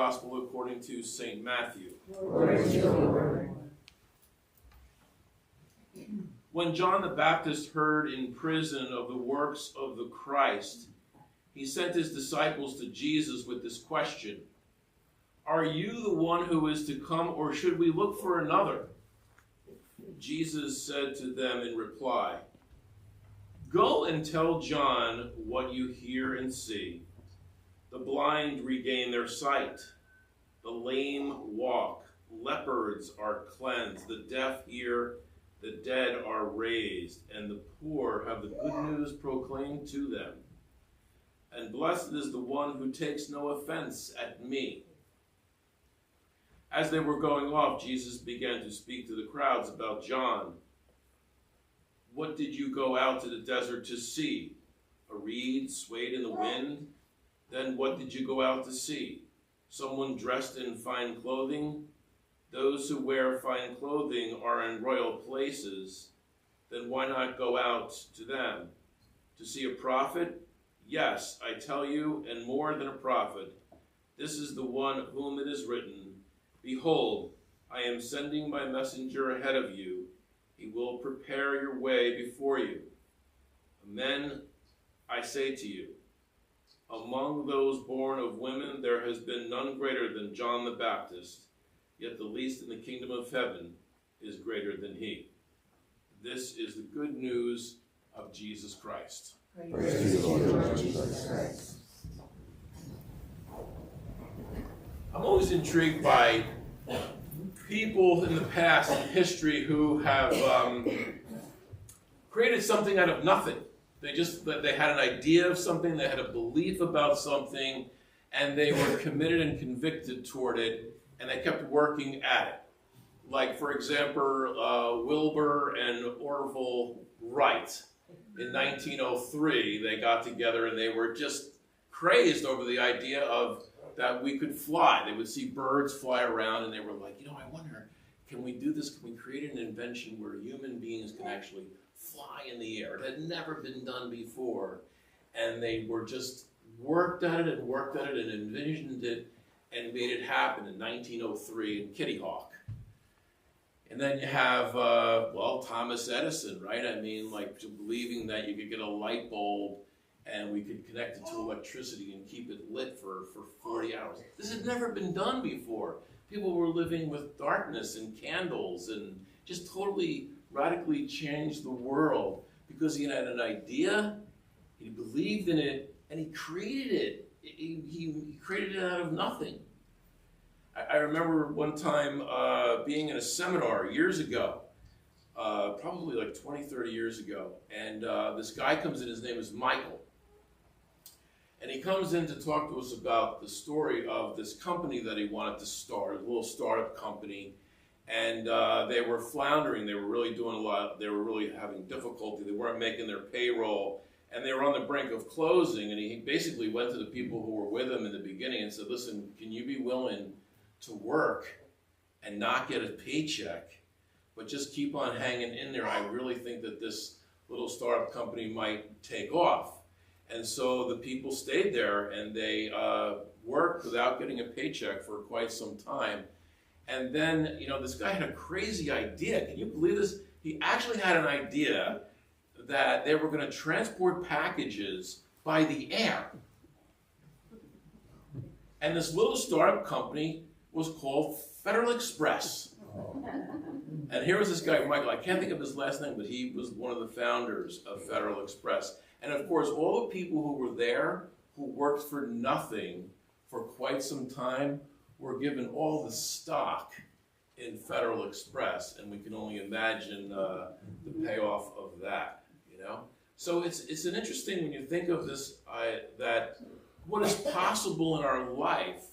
Gospel according to St. Matthew. Glory to you, Lord. When John the Baptist heard in prison of the works of the Christ, he sent his disciples to Jesus with this question: "Are you the one who is to come, or should we look for another?" Jesus said to them in reply, "Go and tell John what you hear and see. The blind regain their sight, the lame walk, lepers are cleansed, the deaf hear, the dead are raised, and the poor have the good news proclaimed to them. And blessed is the one who takes no offense at me." As they were going off, Jesus began to speak to the crowds about John. "What did you go out to the desert to see? A reed swayed in the wind? Then what did you go out to see? Someone dressed in fine clothing? Those who wear fine clothing are in royal places. Then why not go out to them? To see a prophet? Yes, I tell you, and more than a prophet. This is the one whom it is written, 'Behold, I am sending my messenger ahead of you. He will prepare your way before you.' Amen, I say to you, among those born of women there has been none greater than John the Baptist, yet the least in the kingdom of heaven is greater than he." This is the good news of Jesus Christ. Praise to you, Lord Jesus Christ. I'm always intrigued by people in the past in history who have created something out of nothing. They had an idea of something, they had a belief about something, and they were committed and convicted toward it, and they kept working at it. Like, for example, Wilbur and Orville Wright. In 1903, they got together and they were just crazed over the idea of that we could fly. They would see birds fly around and they were like, I wonder, can we do this? Can we create an invention where human beings can actually fly in the air? It had never been done before. And they were just worked at it and envisioned it and made it happen in 1903 in Kitty Hawk. And then you have, Thomas Edison, right? I mean, like believing that you could get a light bulb and we could connect it to electricity and keep it lit for 40 hours. This had never been done before. People were living with darkness and candles and just totally radically changed the world because he had an idea, he believed in it, and he created it. He created it out of nothing. I remember one time being in a seminar years ago, probably like 20, 30 years ago, and this guy comes in, his name is Michael. And he comes in to talk to us about the story of this company that he wanted to start, a little startup company. And they were floundering, they were really doing a lot, they were really having difficulty, they weren't making their payroll, and they were on the brink of closing. And he basically went to the people who were with him in the beginning and said, listen, can you be willing to work and not get a paycheck, but just keep on hanging in there? I really think that this little startup company might take off. And so the people stayed there and they worked without getting a paycheck for quite some time. And then, this guy had a crazy idea. Can you believe this? He actually had an idea that they were going to transport packages by the air. And this little startup company was called Federal Express. And here was this guy, Michael, I can't think of his last name, but he was one of the founders of Federal Express. And of course, all the people who were there, who worked for nothing for quite some time, were given all the stock in Federal Express. And we can only imagine the payoff of that, So it's an interesting, when you think of this, that what is possible in our life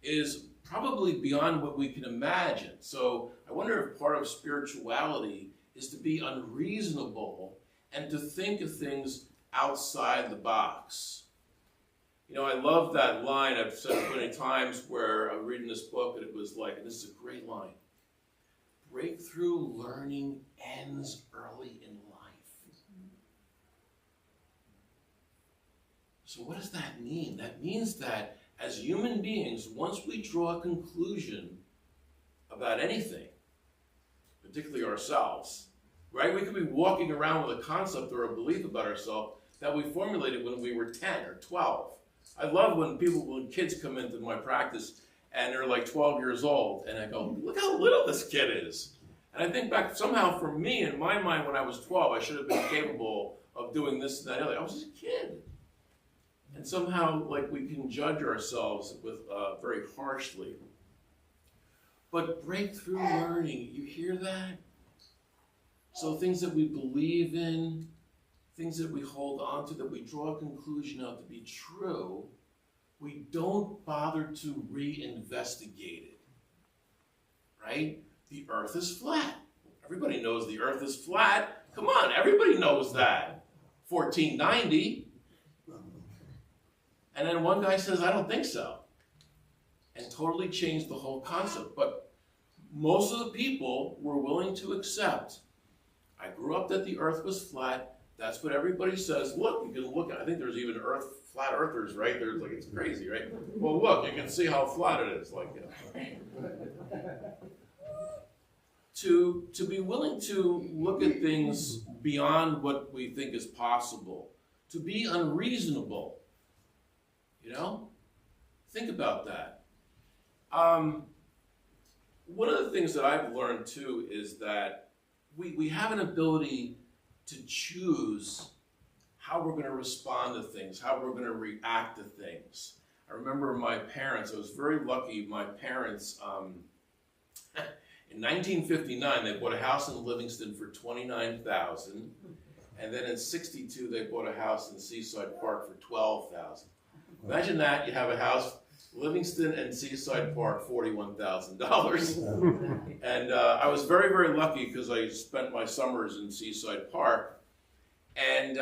is probably beyond what we can imagine. So I wonder if part of spirituality is to be unreasonable and to think of things outside the box. I love that line I've said it many times where I'm reading this book and it was like, and this is a great line, breakthrough learning ends early in life. So what does that mean? That means that as human beings, once we draw a conclusion about anything, particularly ourselves, right? We could be walking around with a concept or a belief about ourselves that we formulated when we were 10 or 12. I love when kids come into my practice and they're like 12 years old, and I go, look how little this kid is. And I think back, somehow for me, in my mind, when I was 12, I should have been capable of doing this and that. I was just a kid. And somehow, like, we can judge ourselves with very harshly. But breakthrough learning, you hear that? So things that we believe in, things that we hold on to, that we draw a conclusion of to be true, we don't bother to reinvestigate it, right? The earth is flat. Everybody knows the earth is flat. Come on, everybody knows that. 1490. And then one guy says, I don't think so. And totally changed the whole concept. But most of the people were willing to accept. I grew up that the earth was flat. That's what everybody says. Look, you can look at, I think there's even flat earthers, right? There's like, it's crazy, right? Well, look, you can see how flat it is. Like, to be willing to look at things beyond what we think is possible, to be unreasonable, you know? Think about that. One of the things that I've learned too is that we have an ability to choose how we're going to respond to things, how we're going to react to things. I remember my parents, I was very lucky, my parents, in 1959, they bought a house in Livingston for $29,000, and then in '62, they bought a house in Seaside Park for $12,000. Imagine that, you have a house, Livingston and Seaside Park, $41,000. And I was very, very lucky because I spent my summers in Seaside Park. And,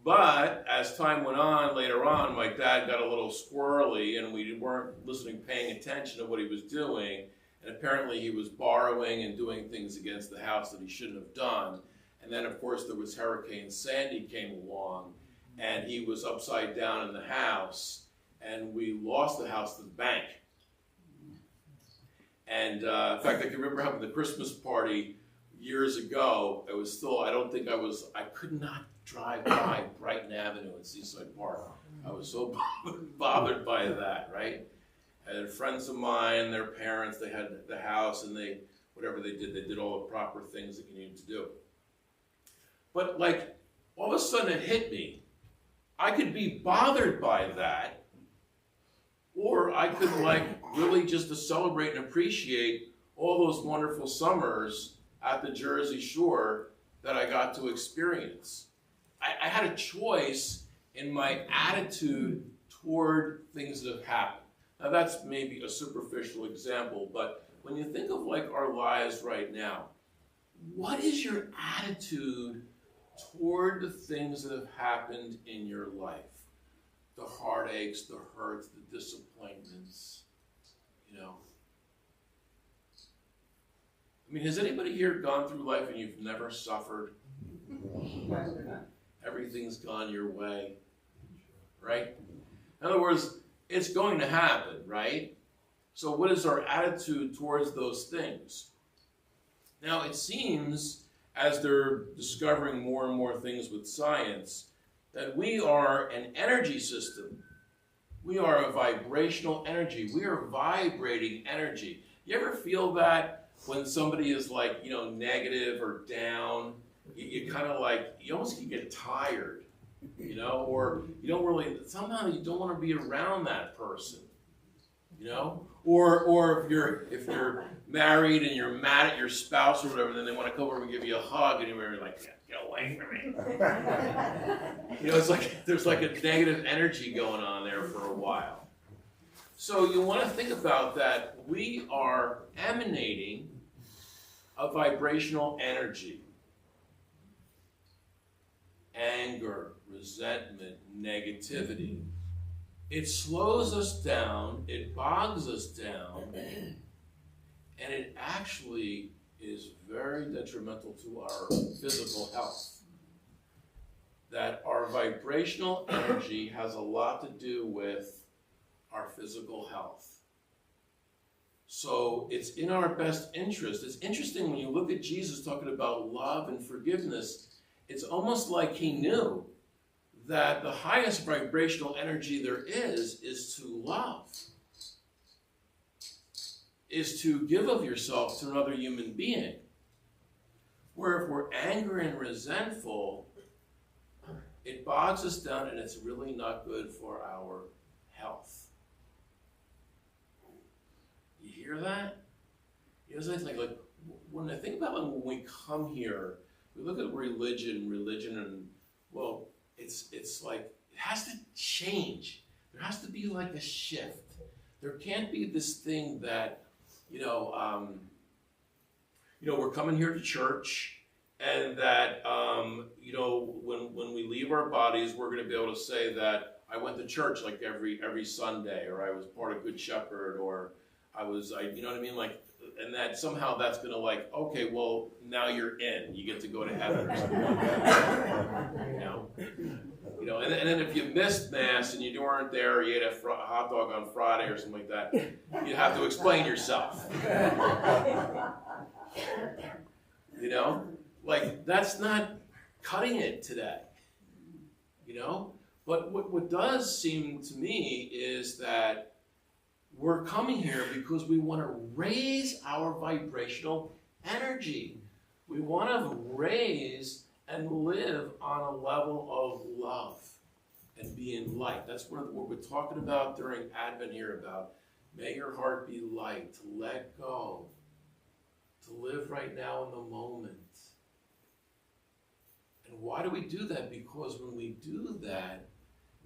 but as time went on, later on, my dad got a little squirrely and we weren't paying attention to what he was doing. And apparently he was borrowing and doing things against the house that he shouldn't have done. And then, of course, there was Hurricane Sandy came along and he was upside down in the house. And we lost the house to the bank. And in fact, I can remember having the Christmas party years ago. It was still, I could not drive by Brighton Avenue in Seaside Park. I was so bothered by that, right? And friends of mine, their parents, they had the house and whatever they did all the proper things that you needed to do. But like, all of a sudden it hit me. I could be bothered by that, or I could like really just to celebrate and appreciate all those wonderful summers at the Jersey Shore that I got to experience. I had a choice in my attitude toward things that have happened. Now that's maybe a superficial example, but when you think of like our lives right now, what is your attitude toward the things that have happened in your life? The heartaches, the hurts, the disappointments, you know. I mean, has anybody here gone through life and you've never suffered? Everything's gone your way, right? In other words, it's going to happen, right? So what is our attitude towards those things? Now, it seems, as they're discovering more and more things with science, that we are an energy system. We are a vibrational energy. We are vibrating energy. You ever feel that when somebody is like, you know, negative or down? You kind of like, you almost can get tired, you know, or you don't really, somehow you don't want to be around that person, you know? Or if you're married and you're mad at your spouse or whatever, then they want to come over and give you a hug and you're like, get away from me. You know, it's like there's like a negative energy going on there for a while. So you want to think about that. We are emanating a vibrational energy. Anger, resentment, negativity. It slows us down, it bogs us down, and it actually is very detrimental to our physical health. That our vibrational energy has a lot to do with physical health. So it's in our best interest. It's interesting when you look at Jesus talking about love and forgiveness, it's almost like he knew that the highest vibrational energy there is to love, is to give of yourself to another human being. Where if we're angry and resentful, it bogs us down and it's really not good for our health. You hear that? You know, it's like when I think about when we come here, we look at religion, and well, it's like it has to change. There has to be like a shift. There can't be this thing that, we're coming here to church, and that when we leave our bodies, we're going to be able to say that I went to church like every Sunday, or I was part of Good Shepherd, or you know what I mean, like. And that somehow that's going to like, okay, well, now you're in. You get to go to heaven or something like that. And then if you missed Mass and you weren't there, or you ate a hot dog on Friday or something like that, you have to explain yourself. Like that's not cutting it today. But what does seem to me is that we're coming here because we want to raise our vibrational energy. We want to raise and live on a level of love and be in light. That's what we're talking about during Advent here, about may your heart be light, to let go, to live right now in the moment. And why do we do that? Because when we do that,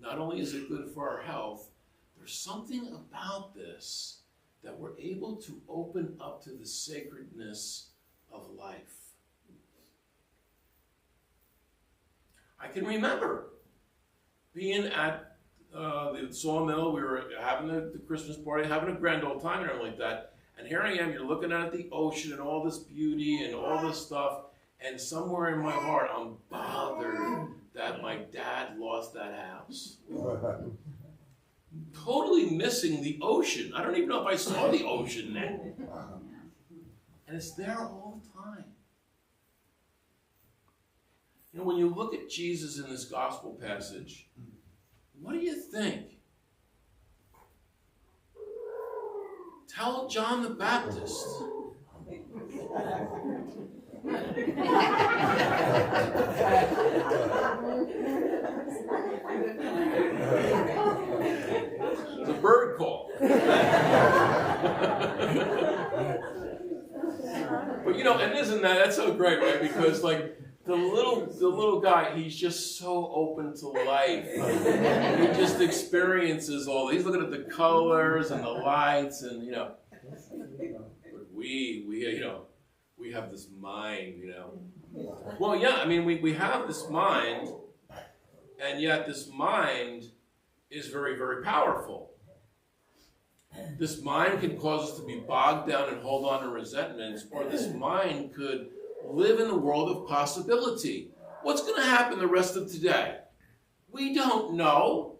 not only is it good for our health, there's something about this that we're able to open up to the sacredness of life. I can remember being at the Sawmill. We were having the Christmas party, having a grand old time and everything like that. And here I am, you're looking at the ocean and all this beauty and all this stuff. And somewhere in my heart, I'm bothered that my dad lost that house. Totally missing the ocean. I don't even know if I saw the ocean then. And it's there all the time. When you look at Jesus in this gospel passage, what do you think? Tell John the Baptist. It's a bird call. But and isn't that's so great, right? Because like the little guy, he's just so open to life. He just experiences all. He's looking at the colors and the lights, and we have this mind, Well, yeah, I mean, we have this mind, and yet this mind is very, very powerful. This mind can cause us to be bogged down and hold on to resentments, or this mind could live in the world of possibility. What's going to happen the rest of today? We don't know.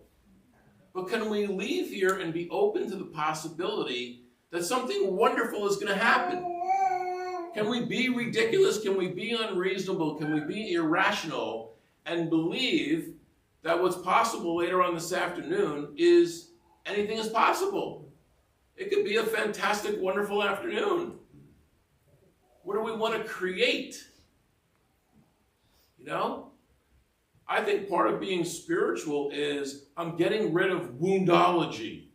But can we leave here and be open to the possibility that something wonderful is going to happen? Can we be ridiculous? Can we be unreasonable? Can we be irrational and believe that what's possible later on this afternoon is anything is possible? It could be a fantastic, wonderful afternoon. What do we want to create? I think part of being spiritual is I'm getting rid of woundology.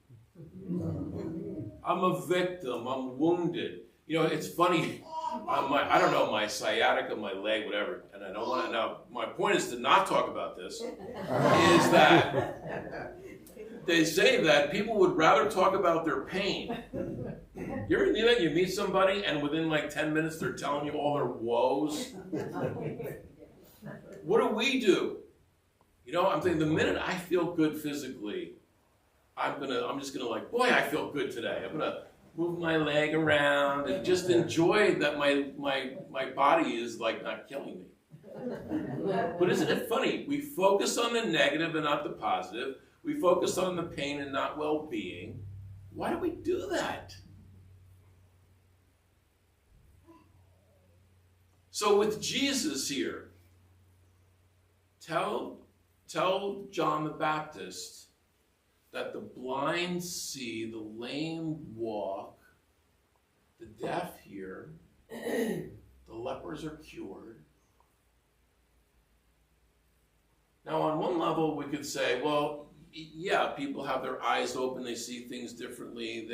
I'm a victim. I'm wounded. It's funny. I don't know, my sciatica, my leg, whatever, and I don't want to. Now, my point is to not talk about this, is that they say that people would rather talk about their pain. You ever do that? You meet somebody, and within like 10 minutes, they're telling you all their woes. What do? I'm thinking the minute I feel good physically, I'm just gonna like, boy, I feel good today. I'm gonna move my leg around and just enjoy that my body is like not killing me. But isn't it funny? We focus on the negative and not the positive. We focus on the pain and not well-being. Why do we do that? So with Jesus here, tell John the Baptist that the blind see, the lame walk, the deaf hear, the lepers are cured. Now, on one level, we could say, well, yeah, people have their eyes open, they see things differently,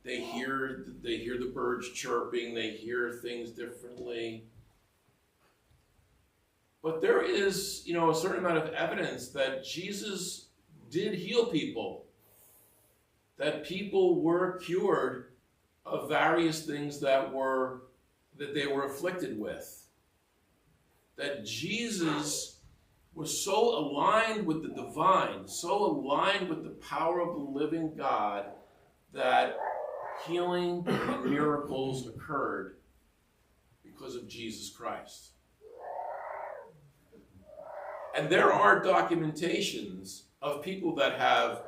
they hear the birds chirping, they hear things differently. But there is, a certain amount of evidence that Jesus did heal people, that people were cured of various things that they were afflicted with. That Jesus was so aligned with the divine, so aligned with the power of the living God, that healing and miracles occurred because of Jesus Christ. And there are documentations of people that have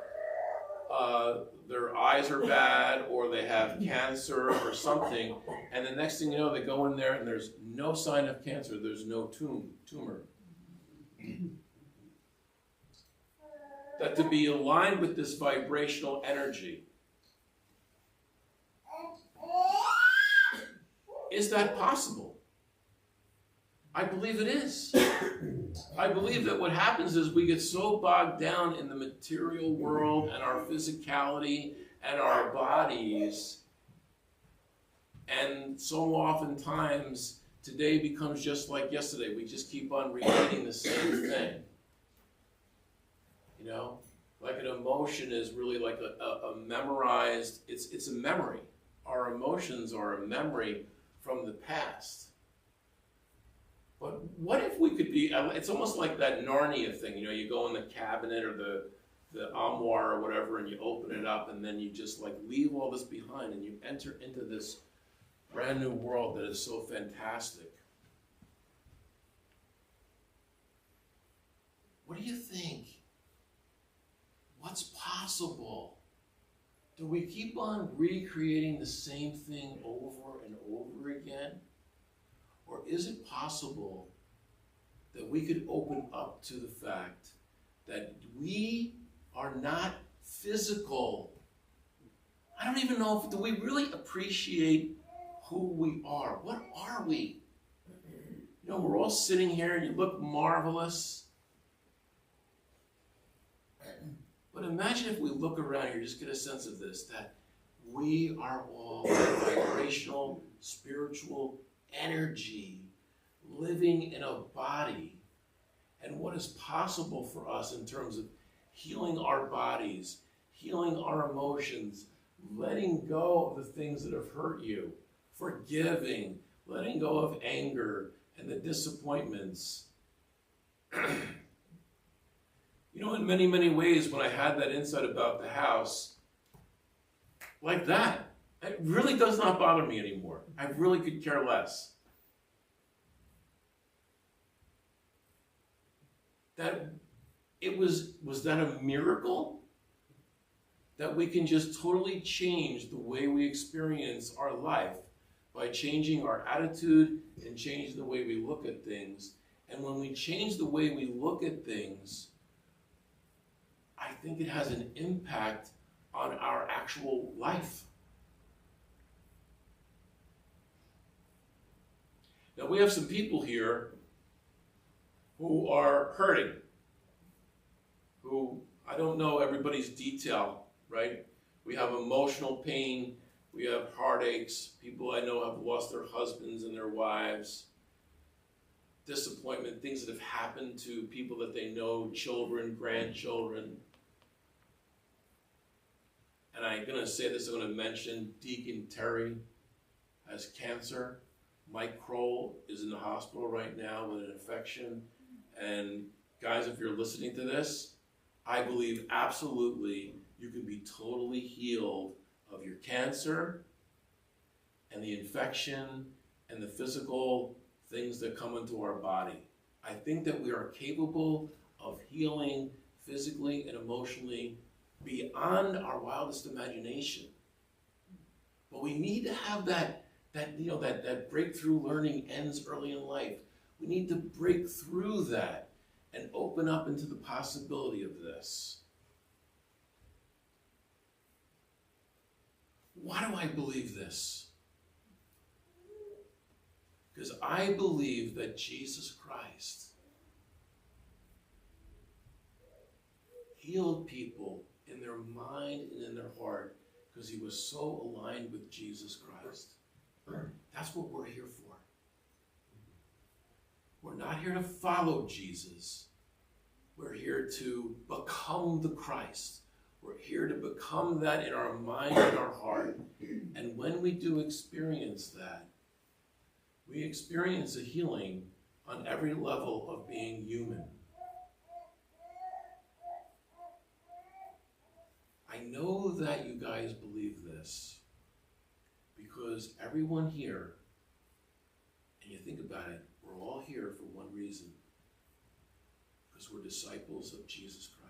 their eyes are bad, or they have cancer or something, and the next thing you know, they go in there and there's no sign of cancer, there's no tumor. That to be aligned with this vibrational energy. Is that possible? I believe it is. I believe that what happens is we get so bogged down in the material world and our physicality and our bodies, and so oftentimes today becomes just like yesterday. We just keep on repeating the same thing. Like an emotion is really like a memorized, it's a memory. Our emotions are a memory from the past. But what if we could be, it's almost like that Narnia thing, you go in the cabinet or the armoire or whatever, and you open it up, and then you just like leave all this behind, and you enter into this brand new world that is so fantastic. What do you think? What's possible? Do we keep on recreating the same thing over and over again? Or is it possible that we could open up to the fact that we are not physical? I don't even know do we really appreciate who we are? What are we? We're all sitting here and you look marvelous. But imagine if we look around here, just get a sense of this, that we are all vibrational, spiritual energy living in a body. And what is possible for us in terms of healing our bodies, healing our emotions, letting go of the things that have hurt you, forgiving, letting go of anger and the disappointments. In many, many ways, when I had that insight about the house, like that, it really does not bother me anymore. I really could care less. Was that a miracle? That we can just totally change the way we experience our life by changing our attitude and changing the way we look at things. And when we change the way we look at things, I think it has an impact on our actual life. Now, we have some people here who are hurting, who, I don't know everybody's detail, right? We have emotional pain, we have heartaches, people I know have lost their husbands and their wives, disappointment, things that have happened to people that they know, children, grandchildren. And I'm going to say this, I'm going to mention Deacon Terry has cancer. Mike Kroll is in the hospital right now with an infection. And guys, if you're listening to this, I believe absolutely you can be totally healed of your cancer and the infection and the physical things that come into our body. I think that we are capable of healing physically and emotionally, beyond our wildest imagination. But we need to have that breakthrough learning ends early in life. We need to break through that and open up into the possibility of this. Why do I believe this? Because I believe that Jesus Christ healed people in their mind and in their heart because he was so aligned with Jesus Christ. That's what we're here for. We're not here to follow Jesus. We're here to become the Christ. We're here to become that in our mind and our heart. And when we do experience that, we experience a healing on every level of being human. I know that you guys believe this because everyone here, and you think about it, we're all here for one reason, because we're disciples of Jesus Christ.